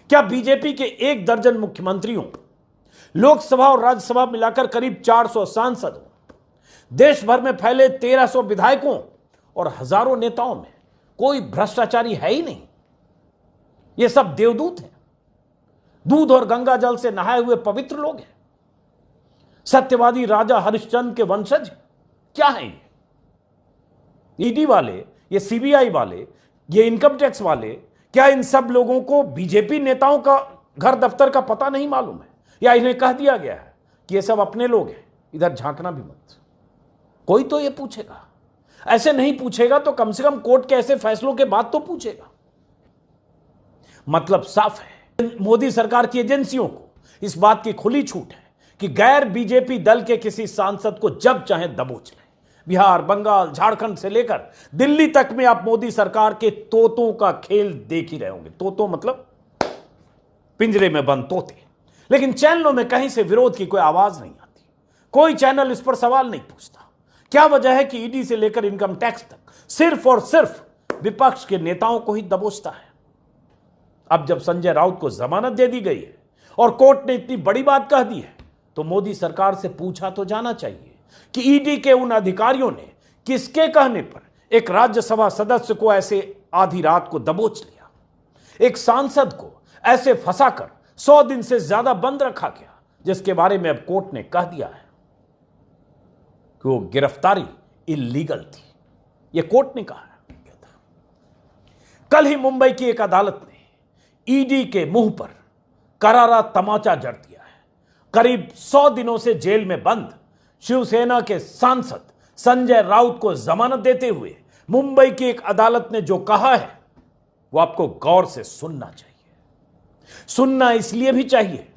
क्या बीजेपी के 1 दर्जन मुख्यमंत्रियों, लोकसभा और राज्यसभा मिलाकर करीब 400 सांसदों, देश भर में फैले 1300 विधायकों और हजारों नेताओं में कोई भ्रष्टाचारी है ही नहीं? ये सब देवदूत हैं, दूध और गंगा जल से नहाए हुए पवित्र लोग हैं, सत्यवादी राजा हरिश्चंद्र के वंशज क्या हैं ये? ईडी वाले, ये सीबीआई वाले, ये इनकम टैक्स वाले, क्या इन सब लोगों को बीजेपी नेताओं का घर दफ्तर का पता नहीं मालूम है? या इन्हें कह दिया गया है कि ये सब अपने लोग हैं, इधर झांकना भी मत? कोई तो ये पूछेगा। ऐसे नहीं पूछेगा तो कम से कम कोर्ट के ऐसे फैसलों के बाद तो पूछेगा। मतलब साफ है, मोदी सरकार की एजेंसियों को इस बात की खुली छूट है कि गैर बीजेपी दल के किसी सांसद को जब चाहे दबोच लें। बिहार, बंगाल, झारखंड से लेकर दिल्ली तक में आप मोदी सरकार के तोतों का खेल देख ही रहे होंगे। तोतों मतलब पिंजरे में बंद तोते। लेकिन चैनलों में कहीं से विरोध की कोई आवाज नहीं आती, कोई चैनल इस पर सवाल नहीं पूछता। क्या वजह है कि ईडी से लेकर इनकम टैक्स तक सिर्फ और सिर्फ विपक्ष के नेताओं को ही दबोचता है? अब जब संजय राउत को जमानत दे दी गई है और कोर्ट ने इतनी बड़ी बात कह दी है, तो मोदी सरकार से पूछा तो जाना चाहिए कि ईडी के उन अधिकारियों ने किसके कहने पर एक राज्यसभा सदस्य को ऐसे आधी रात को दबोच लिया, एक सांसद को ऐसे फंसाकर 100 दिन से ज्यादा बंद रखा गया, जिसके बारे में अब कोर्ट ने कह दिया है कि वो गिरफ्तारी इल्लीगल थी। यह कोर्ट ने कहा है। कल ही मुंबई की एक अदालत ने ईडी के मुंह पर करारा तमाचा जड़ दिया है। करीब 100 दिनों से जेल में बंद शिवसेना के सांसद संजय राउत को जमानत देते हुए मुंबई की एक अदालत ने जो कहा है वो आपको गौर से सुनना चाहिए। सुनना इसलिए भी चाहिए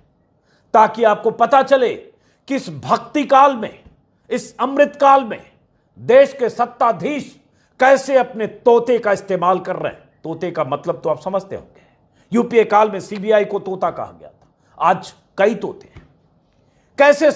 ताकि आपको पता चले कि इस भक्ति काल में, इस अमृत काल में देश के सत्ताधीश कैसे अपने तोते का इस्तेमाल कर रहे हैं। तोते का मतलब तो आप समझते होंगे। यूपीए काल में सीबीआई को तोता कहा गया था, आज कई तोते हैं। कैसे